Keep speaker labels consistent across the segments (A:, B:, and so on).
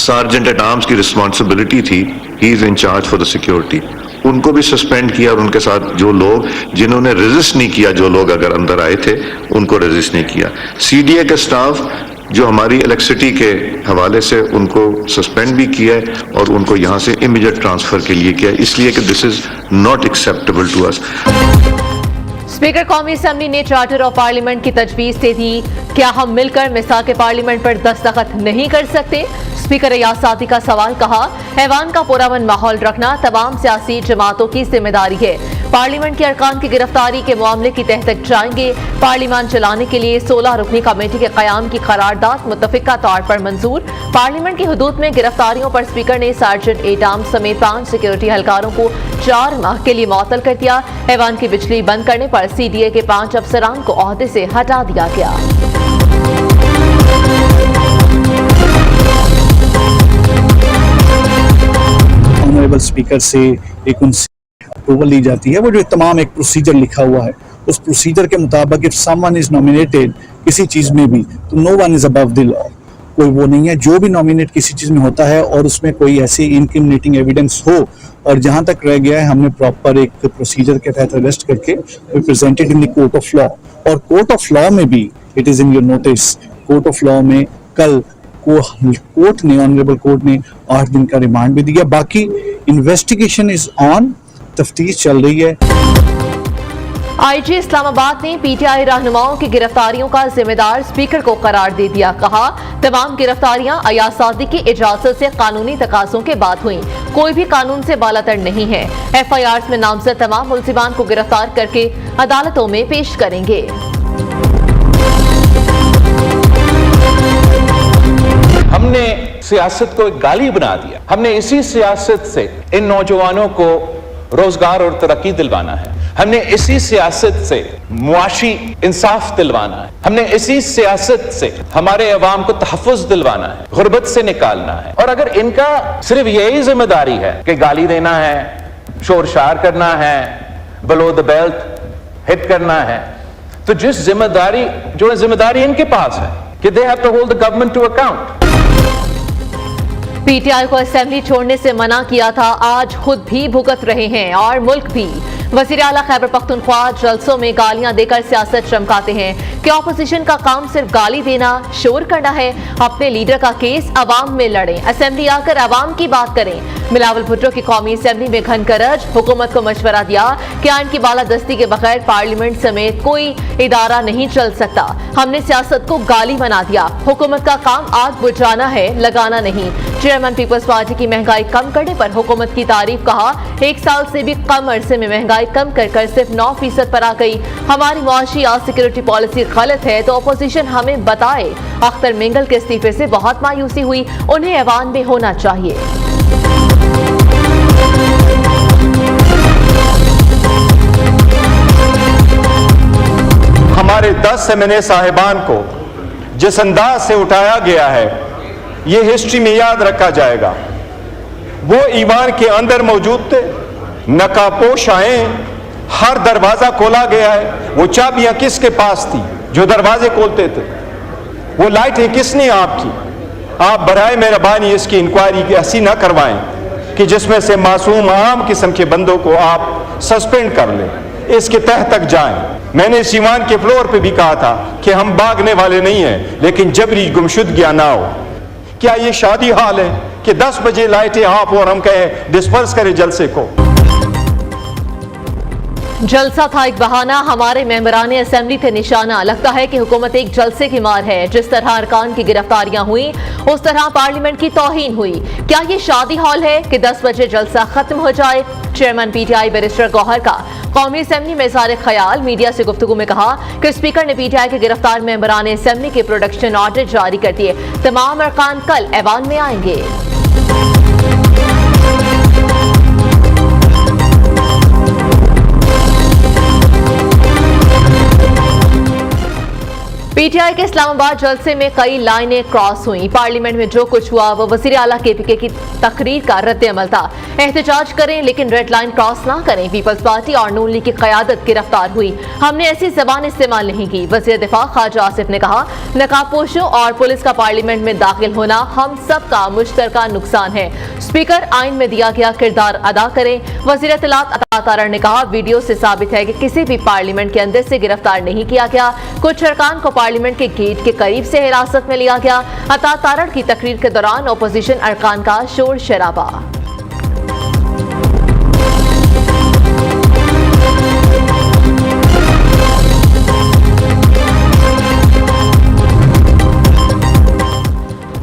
A: Sergeant eight arms की responsibility थी, he is in charge for the security, उनको भी सस्पेंड किया और उनके साथ जो लोग जिन्होंने रेजिस्ट नहीं किया, जो लोग अगर अंदर आए थे उनको रेजिस्ट नहीं किया। सीडीए के स्टाफ जो हमारी इलेक्ट्रिसिटी के हवाले से उनको सस्पेंड भी किया है और उनको यहाँ से इमीडिएट ट्रांसफर के लिए किया है, इसलिए कि this is not acceptable to us.
B: Speaker कौमी असम्बली ने चार्टर ऑफ पार्लियामेंट की तजवीज दे दी, क्या हम मिलकर मिसाक पार्लियामेंट पर दस्तखत नहीं कर सकते? स्पीकर अयाज सादी का सवाल, कहा ऐवान का पुरअमन माहौल रखना तमाम सियासी जमातों की जिम्मेदारी है। पार्लियामेंट के अरकान की गिरफ्तारी के मामले की तह तक जाएंगे। पार्लियामेंट चलाने के लिए 16 रुकनी कमेटी के कयाम की करारदाद मुतफिका तौर पर मंजूर। पार्लियामेंट की हुदूद में गिरफ्तारियों पर स्पीकर ने सार्जेंट एट आर्म्स समेत 5 सिक्योरिटी एहलकारों को 4 माह के लिए मुअत्तल कर दिया। ऐवान की बिजली बंद करने पर सीडीए के 5 अफसरान को ओहदे से हटा दिया गया।
C: ऑनरेबल स्पीकर से एक उनसे अप्रूवल ली जाती है, वो जो तमाम एक प्रोसीजर लिखा हुआ है, उस प्रोसीजर के मुताबिक इफ समवन इज नॉमिनेटेड किसी चीज में भी, तो no one is above the law. कोई वो नहीं है, जो भी नॉमिनेट किसी चीज में होता है और उसमें कोई ऐसी इनक्रिमिनेटिंग एविडेंस हो, और जहां तक रह गया है हमने प्रॉपर एक प्रोसीजर के तहत अरेस्ट करके presented in the court of law. और कोर्ट ऑफ लॉ में भी it is in your notice, court of law में कल कोर्ट ने, ऑनरेबल कोर्ट ने 8 दिन का रिमांड भी दिया। बाकी इन्वेस्टिगेशन इज ऑन, तफ्तीश चल रही है।
B: आईजी इस्लामाबाद ने पीटीआई रहनुमाओं की गिरफ्तारियों का जिम्मेदार स्पीकर को करार दे दिया। कहा तमाम गिरफ्तारियां अयाज सादी की इजाजत से कानूनी तकाज़ों के बाद हुई, कोई भी कानून से बालातर नहीं है। एफआईआर में नामजद तमाम मुलजिमान को गिरफ्तार करके अदालतों में पेश करेंगे।
D: हमने सियासत को एक गाली बना दिया। हमने इसी सियासत से इन नौजवानों को रोजगार और तरक्की दिलवाना है। हमने इसी सियासत से मुआशी इंसाफ दिलवाना है। हमने इसी सियासत से हमारे अवाम को तहफ़्फ़ुज़ दिलवाना है, गुर्बत से निकालना है। और अगर इनका सिर्फ यही जिम्मेदारी है कि गाली देना है, शोर शार करना है, बिलो द बेल्ट हिट करना है, तो जिम्मेदारी इनके पास है कि they have to hold the government to account.
B: PTI को असेंबली छोड़ने से मना किया था, आज खुद भी भुगत रहे हैं और मुल्क भी। वज़ीर आला खैबर पख्तूनख्वा जलसों में गालियां देकर सियासत चमकाते हैं कि ऑपोजिशन का काम सिर्फ गाली देना, शोर करना है। अपने लीडर का केस अवाम में लड़ें, असेंबली आकर अवाम की बात करें। बिलावल भुट्टो की कौमी असेंबली में घनकरज, हुकूमत को मशवरा दिया कि आइन की बालादस्ती के बगैर पार्लियामेंट समेत कोई इदारा नहीं चल सकता। हमने सियासत को गाली बना दिया, हुकूमत का काम आग बुझाना है, लगाना नहीं। चेयरमैन पीपल्स पार्टी की महंगाई कम करने पर हुकूमत की तारीफ, कहा 1 साल से भी कम अरसे में महंगाई कम कर सिर्फ 9% पर आ गई। हमारी मुआशी और सिक्योरिटी पॉलिसी गलत है तो अपोजिशन हमें बताए। अख्तर मिंगल के इस्तीफे से बहुत मायूसी हुई, उन्हें ऐवान में होना चाहिए।
E: हमारे 10 एमएनए साहिबान को जिस अंदाज से उठाया गया है, ये हिस्ट्री में याद रखा जाएगा। वो ईवान के अंदर मौजूद थे, नकाबपोश आए, हर दरवाजा खोला गया है। वो चाबियां किसके पास थी जो दरवाजे खोलते थे? वो लाइटें किसने आपकी? आप बराए मेहरबानी इसकी इंक्वायरी ऐसी ना करवाएं कि जिसमें से मासूम आम किस्म के बंदों को आप सस्पेंड कर लें, इसके तह तक जाएं। मैंने इस ईवान के फ्लोर पे भी कहा था कि हम भागने वाले नहीं हैं, लेकिन जबरी गुमशुदगियां ना हो। क्या ये शादी हाल है कि 10 बजे लाइटें ऑफ और हम कहें डिस्पर्स करें जलसे को?
B: जलसा था एक बहाना, हमारे मेंबरान असेंबली थे निशाना। लगता है कि हुकूमत एक जलसे की मार है। जिस तरह अरकान की गिरफ्तारियां हुई, उस तरह पार्लियामेंट की तौहीन हुई। क्या ये शादी हॉल है कि 10 बजे जलसा खत्म हो जाए? चेयरमैन पीटीआई बैरिस्टर गौहर का कौमी असेंबली में इज़हार ख्याल, मीडिया से गुफ्तगू में कहा कि स्पीकर ने पीटीआई के गिरफ्तार मेंबरान असेंबली के प्रोडक्शन ऑर्डर जारी कर दिए। तमाम अरकान कल ऐवान में आएंगे। पीटीआई के इस्लामाबाद जलसे में कई लाइनें क्रॉस हुई। पार्लियामेंट में जो कुछ हुआ वो वजीर आला केपीके की तकरीर का रद्द अमल था। एहतजाज करें लेकिन रेड लाइन क्रॉस ना करें। पीपल्स पार्टी और नून लीग की क़यादत गिरफ्तार हुई। हमने ऐसी ज़बान इस्तेमाल नहीं की। वज़ीर दिफा ख्वाजा आसिफ ने कहा, नकाबपोशों और पुलिस का पार्लियामेंट में दाखिल होना हम सब का मुश्तरका नुकसान है। स्पीकर आइन में दिया गया किरदार अदा करें। वज़ीर इत्तलात अता तारड़ ने कहा, वीडियो से साबित है कि किसी भी पार्लियामेंट के अंदर से गिरफ्तार नहीं किया गया। कुछ अरकान को पार्लियामेंट के गेट के करीब से हिरासत में लिया गया। अता तारड़ की तकरीर के दौरान अपोजिशन अरकान का शोर शराबा।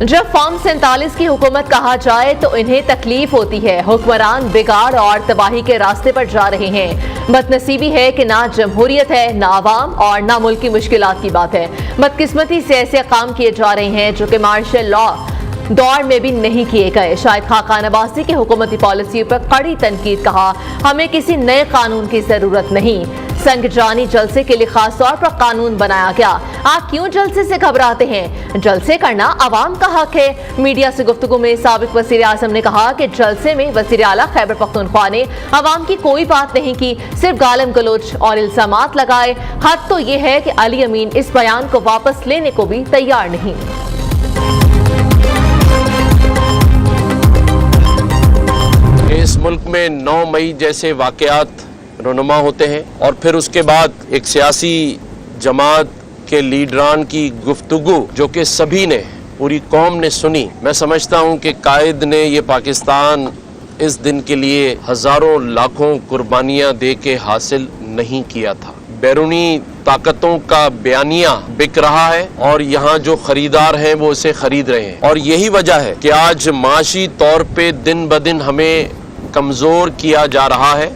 B: जब फॉर्म 47 की हुकूमत कहा जाए तो इन्हें तकलीफ होती है। हुक्मरान बिगाड़ और तबाही के रास्ते पर जा रहे हैं। बदनसीबी है कि ना जमहूरियत है, ना आवाम और ना मुल्क की मुश्किलात की बात है। बदकिस्मती से ऐसे काम किए जा रहे हैं जो कि मार्शल लॉ दौर में भी नहीं किए गए। शाहिद खाकान अब्बासी की हुकूमती पॉलिसी पर कड़ी तनकीद। कहा, हमें किसी नए कानून की जरूरत नहीं। संगजानी जलसे के लिए खास तौर पर कानून बनाया गया। आप क्यों जलसे से घबराते हैं? जलसे करना अवाम का हक है। मीडिया से गुफ्तगू में साबिक वज़ीर आज़म ने कहा कि जलसे में वज़ीर आला खैबर पख्तूनख्वा ने अवाम की कोई बात नहीं की, सिर्फ गालम गलोच और इल्जामात लगाए। हद तो ये है कि अली अमीन इस बयान को वापस लेने को भी तैयार नहीं।
F: इस मुल्क में 9 मई जैसे वाक़यात रुनुमा होते हैं और फिर उसके बाद एक सियासी जमात के लीडरान की गुफ्तगू जो कि सभी ने, पूरी कौम ने सुनी। मैं समझता हूँ कि कायद ने ये पाकिस्तान इस दिन के लिए हज़ारों लाखों कुर्बानियाँ दे के हासिल नहीं किया था। बैरूनी ताकतों का बयानिया बिक रहा है और यहाँ जो खरीदार हैं वो इसे खरीद रहे हैं। और यही वजह है कि आज माशी तौर पे दिन ब दिन हमें कमज़ोर किया जा रहा है।